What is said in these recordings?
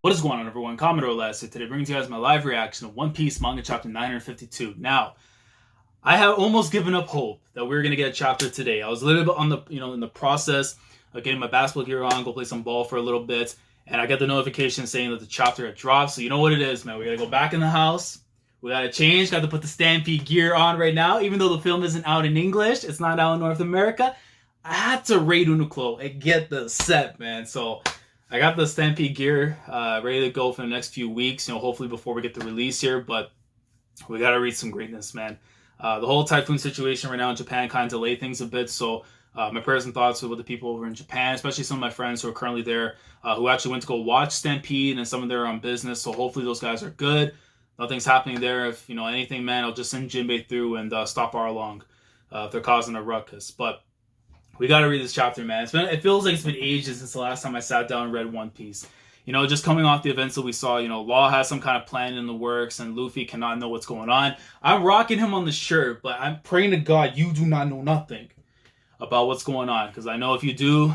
What is going on, everyone? Commodore last here today, bringing to you guys my live reaction of One Piece manga chapter 952. Now, I have almost given up hope that we were gonna get a chapter today. I was a little bit on the, in the process of getting my basketball gear on, go play some ball for a little bit, and I got the notification saying that the chapter had dropped. So you know what it is, man. We gotta go back in the house. We gotta change. Got to put the Stampede gear on right now, even though the film isn't out in English. It's not out in North America. I had to raid Uniqlo and get the set, man. So I got the Stampede gear ready to go for the next few weeks, hopefully before we get the release here, but we got to reach some greatness, man. The whole typhoon situation right now in Japan kind of delayed things a bit, so my prayers and thoughts with the people over in Japan, especially some of my friends who are currently there, who actually went to go watch Stampede, and some of them are on business, so hopefully those guys are good. Nothing's happening there. If, anything, man, I'll just send Jinbei through and stop our along if they're causing a ruckus, but we got to read this chapter, man. It feels like it's been ages since the last time I sat down and read One Piece. Just coming off the events that we saw, Law has some kind of plan in the works and Luffy cannot know what's going on. I'm rocking him on the shirt, but I'm praying to God you do not know nothing about what's going on, because I know if you do,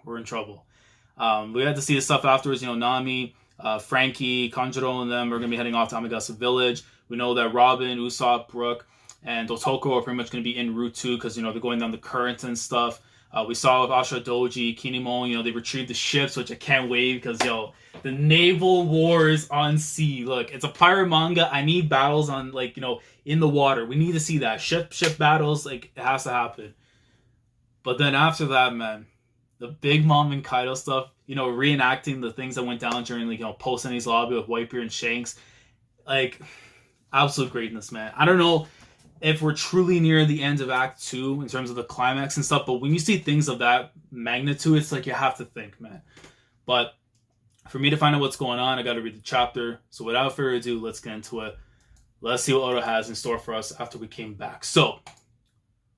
we're in trouble. We had to see the stuff afterwards. Nami, Frankie, Kanjuro and them are going to be heading off to Amagasa Village. We know that Robin, Usopp, Brook, and Otoko are pretty much going to be en route too, because, they're going down the current and stuff. We saw with Asha Doji, Kinemon, they retrieved the ships, which I can't wait, because, the naval wars on sea. Look, it's a pirate manga. I need battles on, in the water. We need to see that. Ship battles, it has to happen. But then after that, man, the big Mom and Kaido stuff, reenacting the things that went down during, Post Enies Lobby with Whitebeard and Shanks. Absolute greatness, man. I don't know if we're truly near the end of Act 2 in terms of the climax and stuff, but when you see things of that magnitude, it's like you have to think, man. But for me to find out what's going on, I got to read the chapter. So without further ado, let's get into it. Let's see what Oda has in store for us after we came back. So,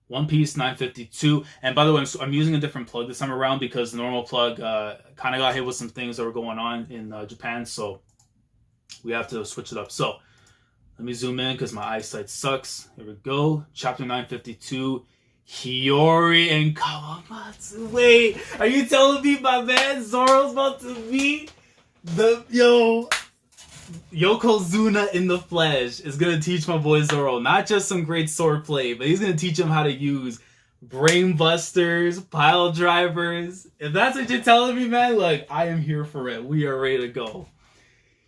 One Piece 952. And by the way, I'm using a different plug this time around because the normal plug kind of got hit with some things that were going on in Japan. So we have to switch it up. So let me zoom in because my eyesight sucks. Here we go. Chapter 952. Hiyori and Kawamatsu. Wait, are you telling me my man Zoro's about to meet Yokozuna in the flesh is going to teach my boy Zoro not just some great swordplay, but he's going to teach him how to use brain busters, pile drivers. If that's what you're telling me, man, I am here for it. We are ready to go.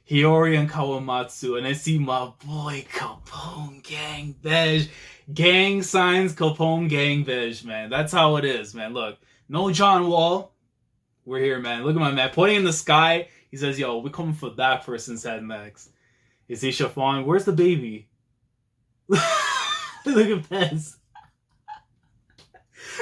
Hiyori and Kawamatsu, and I see my boy Capone Gang Beige. Gang signs Capone Gang Beige, man. That's how it is, man. Look, no John Wall. We're here, man. Look at my man pointing in the sky. He says, yo, we're coming for that person, said Max. Is he Chiffon? Where's the baby? Look at Pez.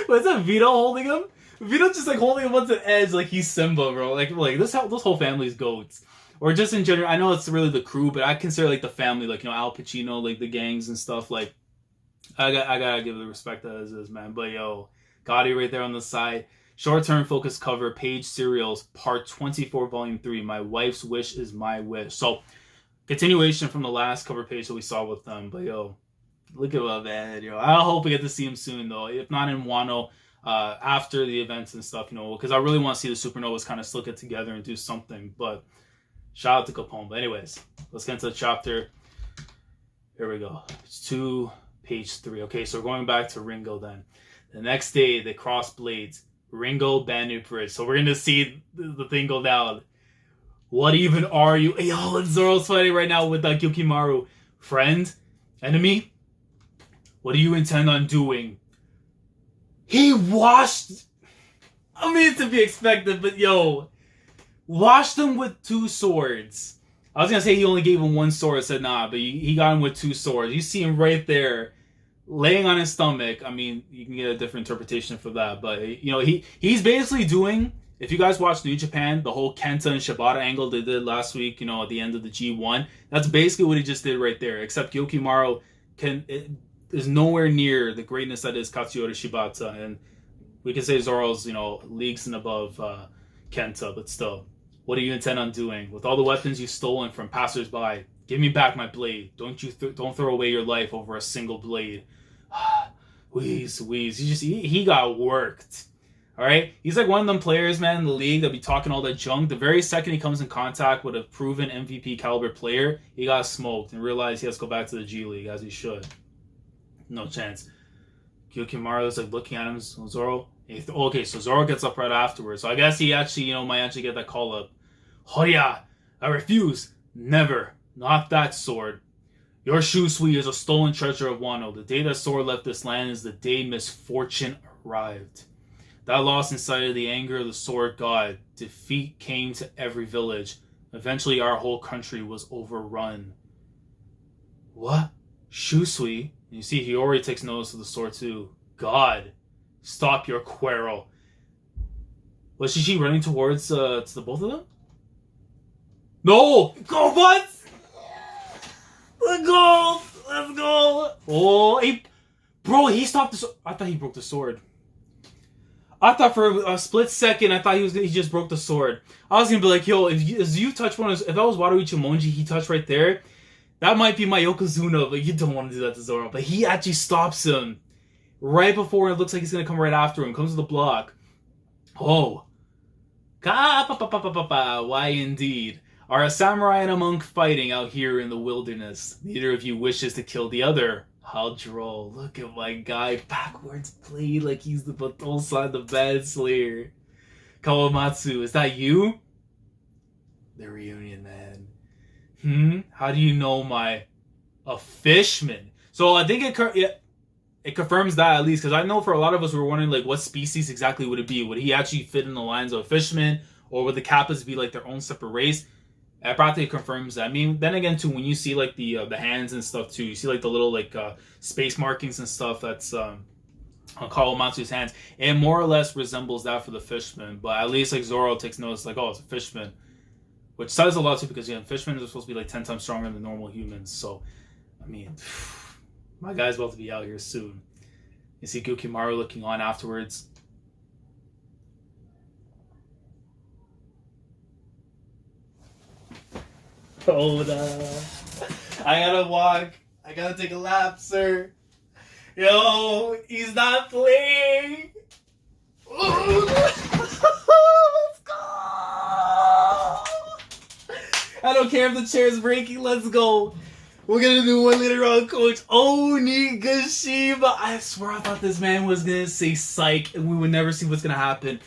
What's that, Vito holding him? Vito's just holding him on the edge like he's Simba, bro. This whole family's goats. Or just in general, I know it's really the crew, but I consider the family, Al Pacino, the gangs and stuff. I gotta give the respect that it is, man. But yo, Gotti right there on the side. Short-term focus cover, page serials, part 24, volume 3. My wife's wish is my wish. So, continuation from the last cover page that we saw with them. But yo, look at what man, yo. I hope we get to see him soon, though. If not in Wano, after the events and stuff, because I really want to see the Supernovas kind of still get together and do something. But shout out to Capone. But anyways, let's get into the chapter. Here we go. It's page 3. Okay, so we're going back to Ringo then. The next day, they cross blades. Ringo, Banu Bridge. So we're going to see the thing go down. What even are you? Hey, yo, Zoro's fighting right now with Gyukimaru. Friend? Enemy? What do you intend on doing? He washed... I mean, it's to be expected, but yo... Washed him with 2 swords. I was going to say he only gave him 1 sword. I said, nah, but he got him with 2 swords. You see him right there, laying on his stomach. I mean, you can get a different interpretation for that. But, he's basically doing, if you guys watch New Japan, the whole Kenta and Shibata angle they did last week, at the end of the G1, that's basically what he just did right there. Except Gyukimaru is nowhere near the greatness that is Katsuyori Shibata. And we can say Zoro's, leagues and above Kenta, but still. What do you intend on doing? With all the weapons you've stolen from passersby, give me back my blade. Don't throw away your life over a single blade. Wheeze. He got worked. All right, he's like one of them players, man, in the league that be talking all that junk. The very second he comes in contact with a proven MVP caliber player, he got smoked and realized he has to go back to the G League as he should. No chance. Gyukimaru is like looking at him. Zoro. Okay, so Zoro gets up right afterwards. So I guess he actually, might actually get that call up. Hoya, I refuse. Never. Not that sword. Your Shusui is a stolen treasure of Wano. The day that sword left this land is the day misfortune arrived. That loss incited the anger of the sword god. Defeat came to every village. Eventually our whole country was overrun. What? Shusui? And you see Hiyori takes notice of the sword too. God, stop your quarrel. Was she running towards to the both of them? No! Go, what? Let's go! Let's go! Oh, he stopped the sword. I thought he broke the sword. I thought for a split second, he just broke the sword. I was gonna be like, yo, if you touch if that was Wataruichi Monji, he touched right there, that might be my Yokozuna, but you don't want to do that to Zoro. But he actually stops him right before it looks like he's gonna come right after him. Comes to the block. Oh. Why indeed? Are a samurai and a monk fighting out here in the wilderness? Neither of you wishes to kill the other. How droll. Look at my guy backwards played like he's the Batosa, the bad slayer. Kawamatsu, is that you? The reunion, man. How do you know a fishman? So I think it confirms that at least, because I know for a lot of us we were wondering like what species exactly would it be? Would he actually fit in the lines of a fishman, or would the Kappas be like their own separate race? It practically confirms that. I mean, then again, too, when you see like the hands and stuff too, you see like the little like space markings and stuff that's on Kawamatsu's hands. It more or less resembles that for the fishman, but at least like Zoro takes notice, like, oh, it's a fishman, which says a lot too, because fishmen are supposed to be like 10 times stronger than normal humans. So, I mean, my guy's about to be out here soon. You see Gyukimaru looking on afterwards. Hold up. I gotta walk. I gotta take a lap, sir. Yo, he's not playing. Let's go. I don't care if the chair's breaking. Let's go. We're gonna do one later on, Coach Onigashima. I swear I thought this man was gonna say psych and we would never see what's gonna happen.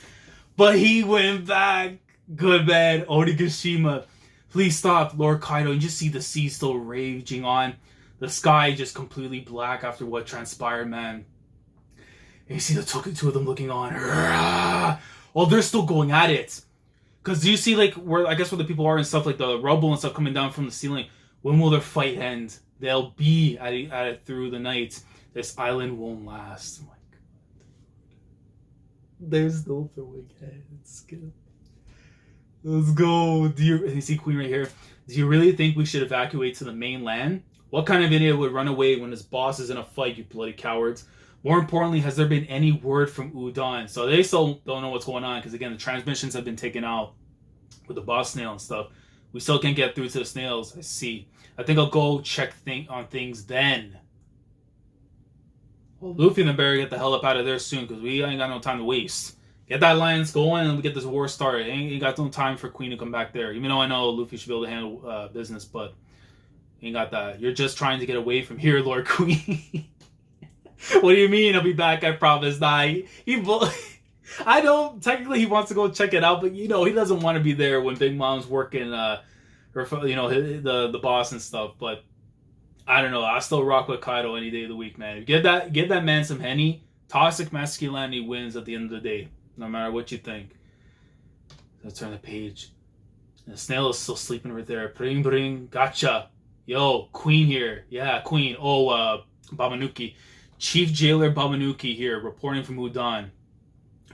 But he went back. Good man, Onigashima. Please stop, Lord Kaido. You just see the sea still raging on. The sky just completely black after what transpired, man. And you see the two of them looking on. Oh, they're still going at it. Because do you see, like, where the people are and stuff, like the rubble and stuff coming down from the ceiling? When will their fight end? They'll be at it through the night. This island won't last. Oh my God. There's no throwing heads. Let's go. You see Queen right here? Do you really think we should evacuate to the mainland? What kind of idiot would run away when his boss is in a fight, you bloody cowards? More importantly, has there been any word from Udon? So they still don't know what's going on, because again, the transmissions have been taken out with the boss snail and stuff. We still can't get through to the snails. I see. I think I'll go check on things then. Well, Luffy and the bear get the hell up out of there soon, because we ain't got no time to waste. Get that alliance going and we get this war started. Ain't got no time for Queen to come back there. Even though I know Luffy should be able to handle business, but ain't got that. You're just trying to get away from here, Lord Queen. What do you mean? I'll be back, I promise. Nah, I know technically he wants to go check it out, but he doesn't want to be there when Big Mom's working, the boss and stuff. But I don't know. I still rock with Kaido any day of the week, man. Give that man some Henny. Toxic masculinity wins at the end of the day. No matter what you think. Let's turn the page. And the snail is still sleeping right there. Bring, bring, gotcha. Yo, Queen here. Yeah, Queen. Oh, Babanuki. Chief Jailer Babanuki here, reporting from Udon.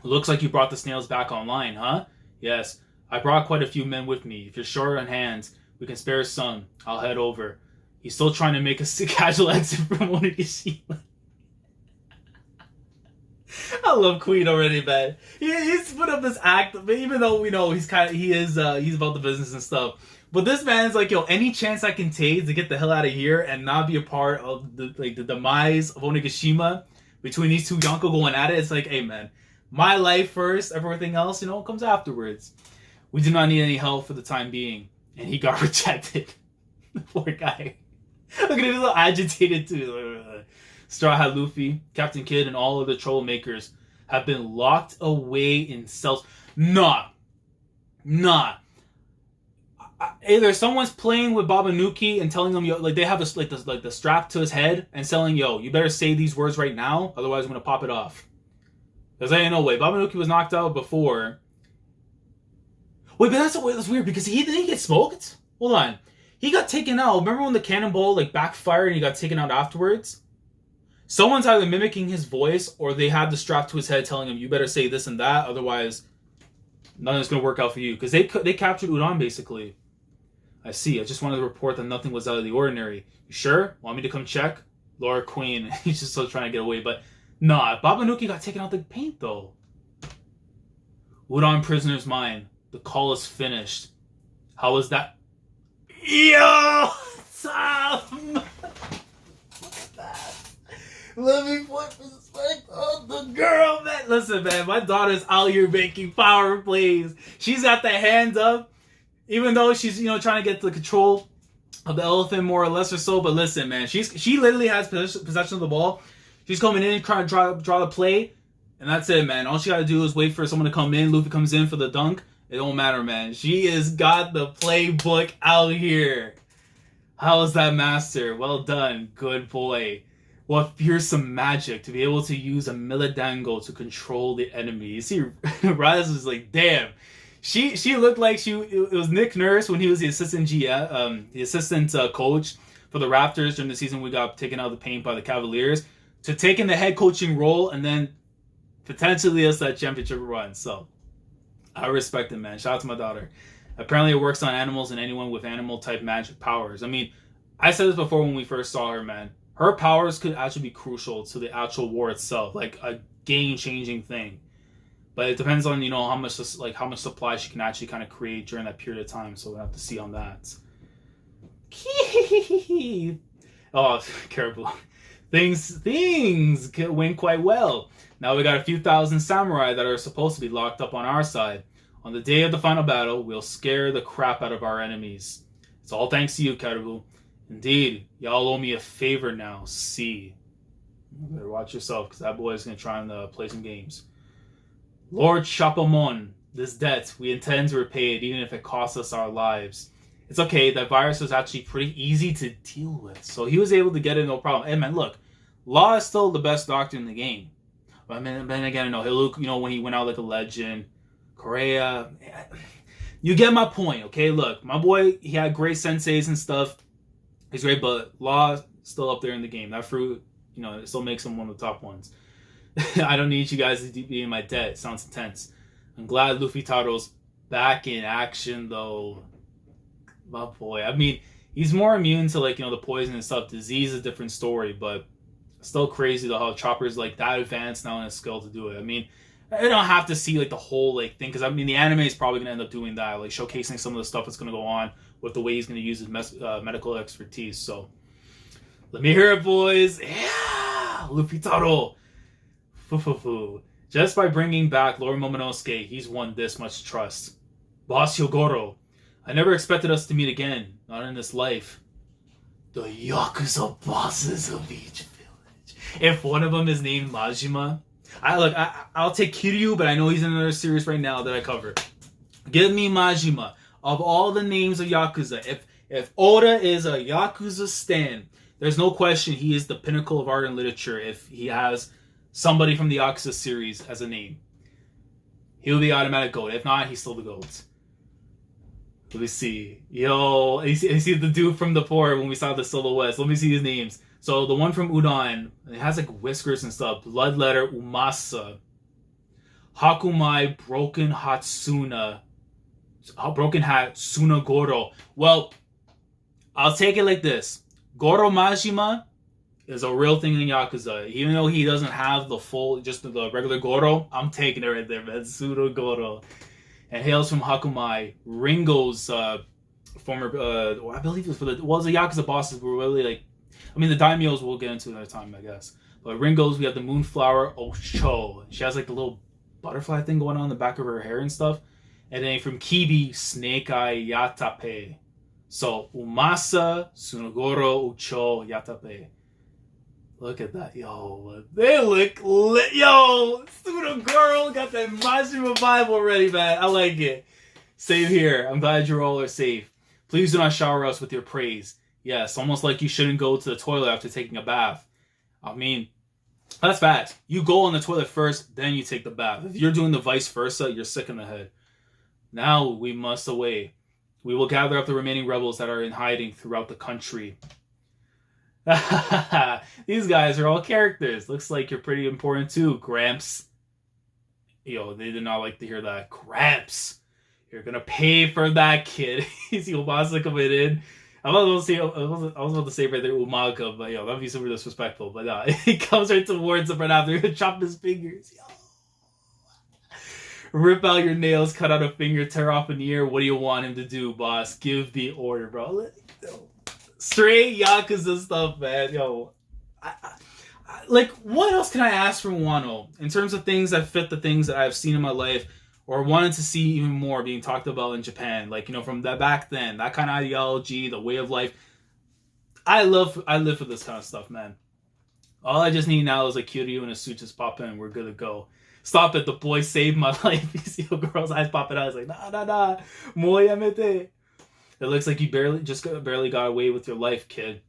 Looks like you brought the snails back online, huh? Yes. I brought quite a few men with me. If you're short on hands, we can spare some. I'll head over. He's still trying to make a casual exit from Onigashima. I love Queen already, man. He's put up this act, but even though we know he's about the business and stuff. But this man's like, yo, any chance I can take to get the hell out of here and not be a part of the demise of Onigashima between these two Yonko going at it, it's like, hey man, My life first, everything else, comes afterwards. We do not need any help for the time being. And he got rejected. Poor guy. Look at him, he's a little agitated too. Straw Hat Luffy, Captain Kidd, and all of the troublemakers have been locked away in cells. Nah. Either someone's playing with Babanuki and telling him, yo, like they have this, like the strap to his head and telling, yo, you better say these words right now, otherwise I'm gonna pop it off. Because there ain't no way. Babanuki was knocked out before. Wait, but that's weird because didn't he get smoked? Hold on. He got taken out. Remember when the cannonball like backfired and he got taken out afterwards? Someone's either mimicking his voice or they had the strap to his head telling him, you better say this and that, otherwise nothing's going to work out for you. Because they captured Udon basically. I see. I just wanted to report that nothing was out of the ordinary. You sure? Want me to come check? Laura Queen. He's just still trying to get away. But nah, Babanuki got taken out the paint though. Udon prisoner's mind. The call is finished. How was that? Yo! Tom! What's that? Let me put respect on the girl, man. Listen, man, my daughter's out here making power plays. She's got the hands up, even though she's, trying to get the control of the elephant more or less or so. But listen, man, she literally has possession of the ball. She's coming in, trying to draw the play, and that's it, man. All she got to do is wait for someone to come in. Luffy comes in for the dunk. It don't matter, man. She has got the playbook out here. How is that, master? Well done. Good boy. What fearsome magic to be able to use a Milidango to control the enemy. You see, Raz was like, damn. She looked like it was Nick Nurse when he was the assistant coach for the Raptors during the season we got taken out of the paint by the Cavaliers, to taking the head coaching role and then potentially us that championship run. So I respect it, man. Shout out to my daughter. Apparently it works on animals and anyone with animal-type magic powers. I mean, I said this before when we first saw her, man. Her powers could actually be crucial to the actual war itself, like a game-changing thing. But it depends on, how much supply she can actually kind of create during that period of time. So we'll have to see on that. Oh, Caribou. Things went quite well. Now we got a few thousand samurai that are supposed to be locked up on our side. On the day of the final battle, we'll scare the crap out of our enemies. It's all thanks to you, Caribou. Indeed, y'all owe me a favor now. See. You better watch yourself, because that boy's going to try and play some games. Lord Shapamon, this debt, we intend to repay it even if it costs us our lives. It's okay, that virus was actually pretty easy to deal with, so he was able to get it no problem. Hey man, look, Law is still the best doctor in the game. But then again, Luke, when he went out like a legend, Korea, you get my point, okay? Look, my boy, he had great senseis and stuff. He's great, but Law still up there in the game. That fruit, it still makes him one of the top ones. I don't need you guys to be in my debt. It sounds intense. I'm glad Luffy Taro's back in action, though. My boy. I mean, he's more immune to, the poison and stuff. Disease is a different story, but still crazy, though, how Chopper's, that advanced now in his skill to do it. I mean, I don't have to see, the whole, thing, because, the anime is probably going to end up doing that, showcasing some of the stuff that's going to go on with the way he's going to use his medical expertise. So, let me hear it, boys. Yeah! Luffy Taro. Just by bringing back Lord Momonosuke, he's won this much trust. Boss Hyogoro, I never expected us to meet again, not in this life. The Yakuza bosses of each village. If one of them is named Majima, I'll take Kiryu, but I know he's in another series right now that I cover. Give me Majima. Of all the names of Yakuza, if Oda is a Yakuza stan, there's no question he is the pinnacle of art and literature if he has somebody from the Yakuza series as a name. He'll be automatic GOAT. If not, he's still the GOAT. Let me see. Yo, you see the dude from the port when we saw the silhouettes. Let me see his names. So the one from Udon, it has whiskers and stuff. Bloodletter Oomasa. Hakumai Broken Hatsuna. Broken Hat Tsuna-Goro. Well, I'll take it like this. Goro Majima is a real thing in Yakuza. Even though he doesn't have the full, just the regular Goro, I'm taking it right there, man. Tsuna-Goro. And hails from Hakumai. Ringo's former, I believe it was the Yakuza bosses were really the daimyos we'll get into another time, I guess. But Ringo's, we have the Moonflower O-Chou. She has the little butterfly thing going on in the back of her hair and stuff. And then from Kibi, Snake Eye Yatappe. So Oomasa, Tsuna-Goro, O-Chou, Yatappe. Look at that, yo. They look lit. Yo, Tsuna-Goro got that Majima vibe already, man. I like it. Same here. I'm glad you all are safe. Please do not shower us with your praise. Yes, almost like you shouldn't go to the toilet after taking a bath. I mean, that's facts. You go on the toilet first, then you take the bath. If you're doing the vice versa, you're sick in the head. Now we must away. We will gather up the remaining rebels that are in hiding throughout the country. These guys are all characters. Looks like you're pretty important too, Gramps. Yo, they did not like to hear that. Gramps. You're gonna pay for that, kid. You see Oomasa coming in. I was about to say right there Umaga, but yo, that'd be super disrespectful. But he comes right towards him right after. Chop his fingers. Yo. Rip out your nails, cut out a finger, tear off an ear. What do you want him to do, boss? Give the order, bro. Straight Yakuza stuff, man. Yo, like, what else can I ask from Wano in terms of things that fit the things that I've seen in my life or wanted to see even more being talked about in Japan? Like, you know, from that back then, that kind of ideology, the way of life. I live for this kind of stuff, man. All I just need now is a Kiryu and a suit just pop in. We're good to go. Stop it, the boy saved my life. You see a girl's eyes popping out. It's like, nah. Mo yamete. It looks like you barely got away with your life, kid.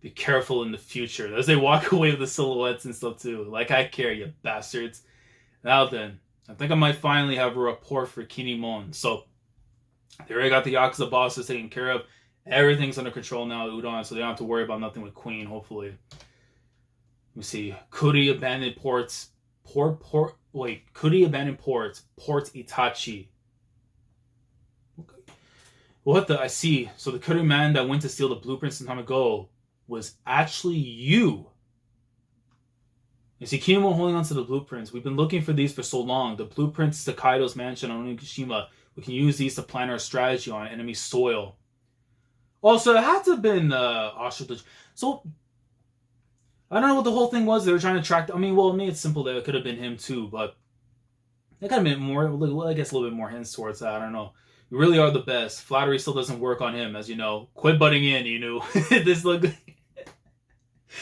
Be careful in the future. As they walk away with the silhouettes and stuff too. Like I care, you bastards. Now then, I think I might finally have a report for Kinemon. So, they already got the Yakuza bosses taken care of. Everything's under control now at Udon, so they don't have to worry about nothing with Queen, hopefully. Let me see. Kuri abandoned ports. Kuri abandoned ports. Port Itachi. Okay. What the? I see. So the Kuri man that went to steal the blueprints some time ago was actually you. You see, Kinemon holding on to the blueprints. We've been looking for these for so long. The blueprints to Kaido's mansion on Onigashima. We can use these to plan our strategy on enemy soil. Also, it had to have been Ashura. So, I don't know what the whole thing was. They were trying to track... I mean, well, it made it simple that it could have been him too, but... It could have been more... I guess a little bit more hints towards that. I don't know. You really are the best. Flattery still doesn't work on him, as you know. Quit butting in, you know. This look...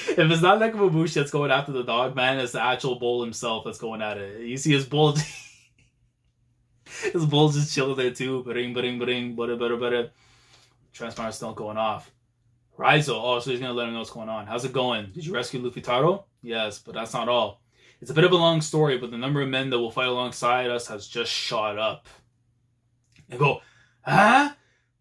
If it's not Nekomamushi that's going after the dog, man, it's the actual bull himself that's going at it. You see his bull... his bull's just chilling there too. Bring. Transponder still going off. Raizo, so he's gonna let him know what's going on. How's it going? Did you rescue Luffy Taro? Yes, but that's not all. It's a bit of a long story, but the number of men that will fight alongside us has just shot up. And go, huh?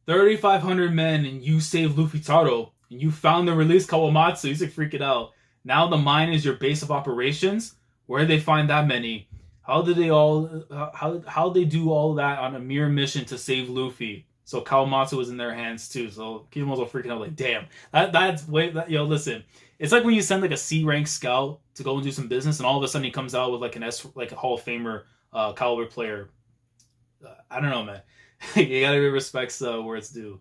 3,500 men, and you saved Luffy Taro, and you found and released Kawamatsu. He's like freaking out. Now the mine is your base of operations. Where did they find that many? How did they all? How they do all that on a mere mission to save Luffy? So Kawamatsu was in their hands too. So Kinemon's all freaking out like, damn. Yo, listen. It's like when you send like a C-rank scout to go and do some business, and all of a sudden he comes out with like a Hall of Famer caliber player. I don't know, man. You gotta give respects where it's due.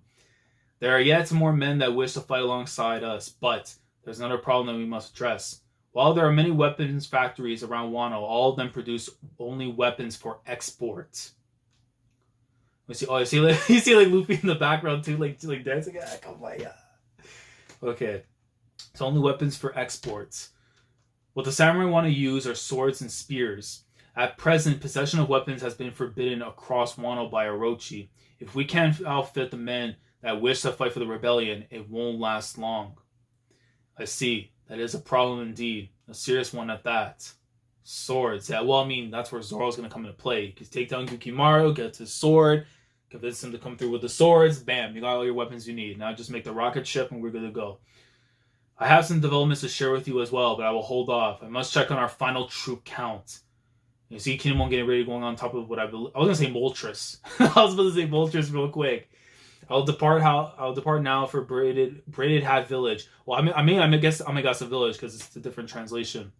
There are yet more men that wish to fight alongside us, but there's another problem that we must address. While there are many weapons factories around Wano, all of them produce only weapons for export. You see like Luffy in the background too, like dancing. Come on, yeah. Okay, so only weapons for exports. What the samurai want to use are swords and spears. At present, possession of weapons has been forbidden across Wano by Orochi. If we can't outfit the men that wish to fight for the rebellion, it won't last long. I see. That is a problem indeed. A serious one at that. Swords. Yeah, well, I mean, that's where Zoro's going to come into play. You can take down Gyukimaru, get his sword, convince him to come through with the swords. Bam, you got all your weapons you need. Now just make the rocket ship and we're good to go. I have some developments to share with you as well, but I will hold off. I must check on our final troop count. You see Kinemon getting ready, going on top of what I was going to say Moltres. I was about to say Moltres real quick. I'll depart now for Braided Hat Village. Well, I guess Amegasa Village because it's a different translation.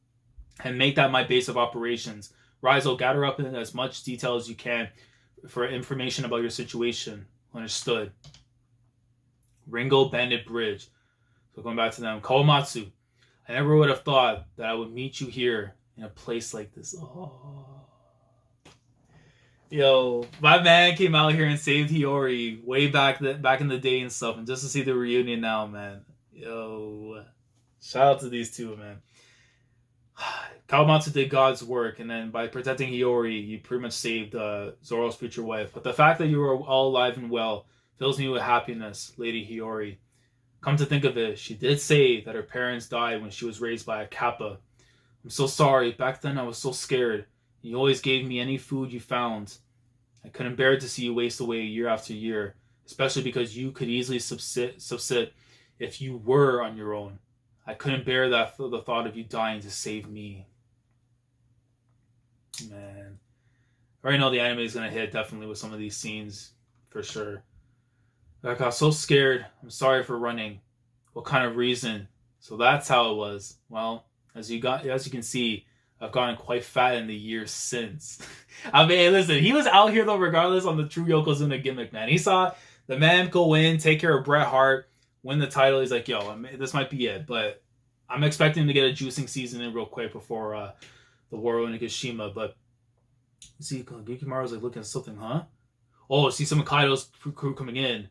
And make that my base of operations. Raizo, gather up in as much detail as you can for information about your situation. Understood. Ringo Bandit Bridge. So going back to them. Kawamatsu. I never would have thought that I would meet you here in a place like this. Oh. Yo, my man came out here and saved Hiyori way back in the day and stuff, and just to see the reunion now, man. Yo, shout out to these two, man. Kawamatsu did God's work, and then by protecting Hiyori, you pretty much saved Zoro's future wife. But the fact that you are all alive and well fills me with happiness, Lady Hiyori. Come to think of it, she did say that her parents died when she was raised by a kappa. I'm so sorry. Back then I was so scared. You always gave me any food you found. I couldn't bear to see you waste away year after year, especially because you could easily subsist if you were on your own. I couldn't bear the thought of you dying to save me. Man. I already know the anime is going to hit definitely with some of these scenes, for sure. I got so scared. I'm sorry for running. What kind of reason? So that's how it was. Well, as you can see, I've gotten quite fat in the years since. I mean, hey, listen, he was out here though, regardless on the true Yokozuna gimmick, man. He saw the man go in, take care of Bret Hart, win the title. He's like, yo, this might be it. But I'm expecting him to get a juicing season in real quick before the war in Nagashima. But see, Gyukimaru's like looking at something, huh? Oh, see some of Kaido's crew coming in.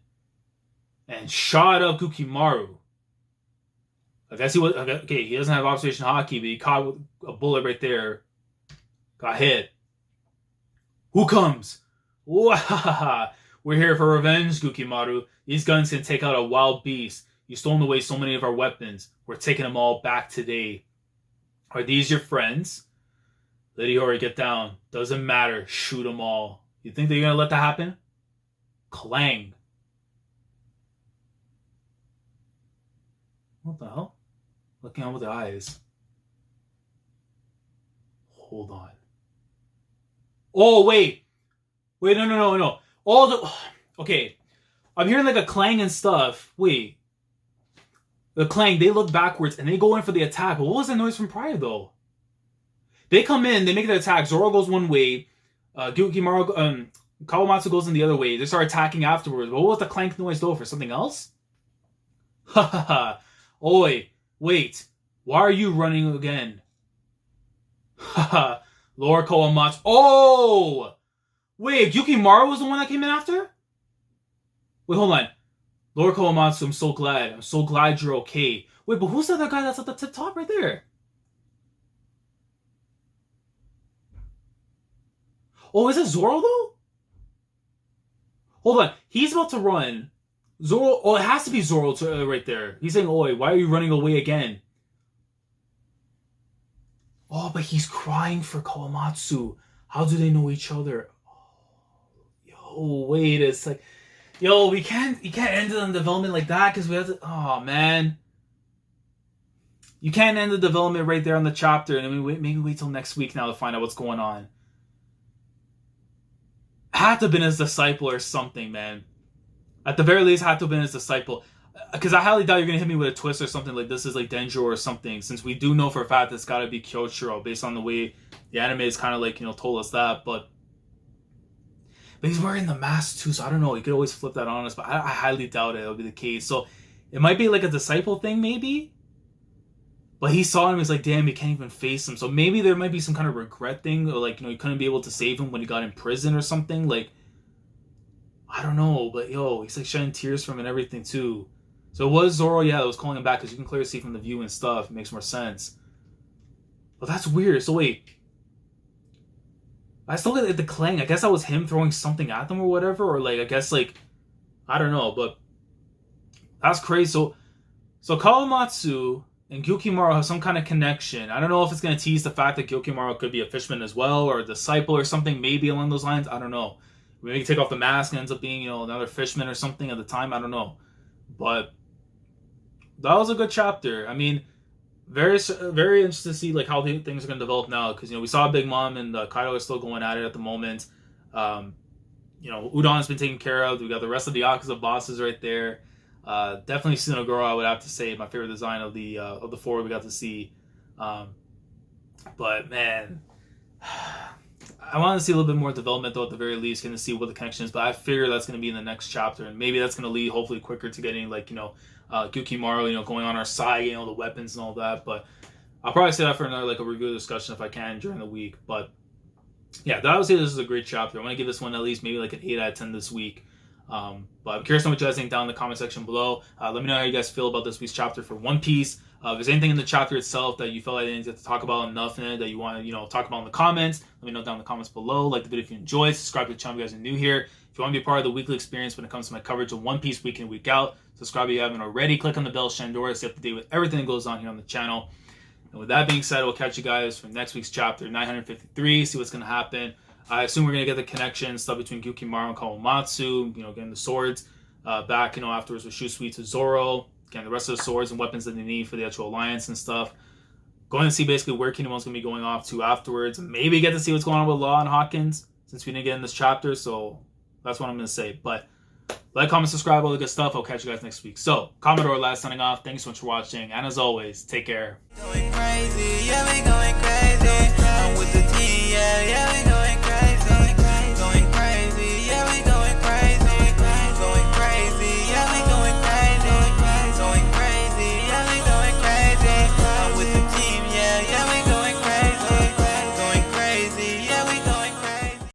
And shot up Gyukimaru. I guess he was okay. He doesn't have observation hockey, but he caught a bullet right there. Got hit. Who comes? Wahaha! We're here for revenge, Gyukimaru. These guns can take out a wild beast. You've stolen away so many of our weapons. We're taking them all back today. Are these your friends? Lady Hiyori, get down. Doesn't matter. Shoot them all. You think they're gonna let that happen? Clang. What the hell? Looking out with the eyes. Hold on. Oh, wait. Wait, no. All the... Okay. I'm hearing like a clang and stuff. Wait. The clang, they look backwards and they go in for the attack. But what was that noise from prior, though? They come in, they make the attack. Zoro goes one way. Gyukimaru, Kawamatsu goes in the other way. They start attacking afterwards. But what was the clank noise, though? For something else? Ha ha ha. Oi, wait. Why are you running again? Haha. Lord Kawamatsu. Oh! Wait, Gyukimaru was the one that came in after? Wait, hold on. Lord Kawamatsu, I'm so glad. I'm so glad you're okay. Wait, but who's the other guy that's at the tip top right there? Oh, is it Zoro, though? Hold on. He's about to run. Zoro, oh, it has to be Zoro right there. He's saying, oi, why are you running away again? Oh, but he's crying for Kawamatsu. How do they know each other? Oh, yo, wait, it's like, yo, you can't end the development like that because we have to, oh, man. You can't end the development right there on the chapter and maybe wait till next week now to find out what's going on. Had to have been his disciple or something, man. At the very least, had to have been his disciple. Because I highly doubt you're going to hit me with a twist or something like this is like Denjo or something. Since we do know for a fact it's got to be Kyoshiro based on the way the anime is kind of like, told us that. But he's wearing the mask too, so I don't know. You could always flip that on us. But I highly doubt it'll be the case. So it might be like a disciple thing maybe. But he saw him, he's like, damn, he can't even face him. So maybe there might be some kind of regret thing. Or like, he couldn't be able to save him when he got in prison or something. Like, I don't know, but yo, he's like shedding tears from it and everything too. So it was Zoro, yeah, that was calling him back because you can clearly see from the view and stuff. It makes more sense. But that's weird. So wait, I still get the clang. I guess that was him throwing something at them or whatever, or like I guess like I don't know, but that's crazy. So Kawamatsu and Gyukimaru have some kind of connection. I don't know if it's gonna tease the fact that Gyukimaru could be a fisherman as well or a disciple or something, maybe along those lines. I don't know. Maybe take off the mask and ends up being, another fisherman or something at the time. I don't know. But that was a good chapter. I mean, very, very interested to see like how things are going to develop now. Because, we saw Big Mom and Kaido is still going at it at the moment. Udon's been taken care of. We got the rest of the Yakuza bosses right there. Definitely Tsuna-Goro, I would have to say, my favorite design of the four we got to see. But, man... I want to see a little bit more development, though, at the very least, going to see what the connection is. But I figure that's going to be in the next chapter, and maybe that's going to lead, hopefully, quicker to getting, like, Gyukimaru, going on our side, getting all the weapons and all that. But I'll probably say that for another, like, a review discussion if I can during the week. But yeah, I would say this is a great chapter. I want to give this one at least maybe like an 8 out of 10 this week. But I'm curious on what you guys think down in the comment section below. Let me know how you guys feel about this week's chapter for One Piece. If there's anything in the chapter itself that you felt like I didn't get to talk about enough in it that you want to, talk about in the comments, let me know down in the comments below. Like the video if you enjoyed. Subscribe to the channel if you guys are new here. If you want to be a part of the weekly experience when it comes to my coverage of One Piece week in, week out, subscribe if you haven't already. Click on the bell, Shandora, stay up to date with everything that goes on here on the channel. And with that being said, we'll catch you guys for next week's chapter 953. See what's going to happen. I assume we're going to get the connection stuff between Gyukimaru and Kawamatsu, getting the swords back, afterwards with Shusui to Zoro, getting the rest of the swords and weapons that they need for the actual alliance and stuff. Going to see basically where Kingdom One's going to be going off to afterwards. And maybe get to see what's going on with Law and Hawkins, since we didn't get in this chapter. So that's what I'm going to say. But like, comment, subscribe, all the good stuff. I'll catch you guys next week. So, Commodore last signing off. Thanks so much for watching. And as always, take care. Going crazy, yeah,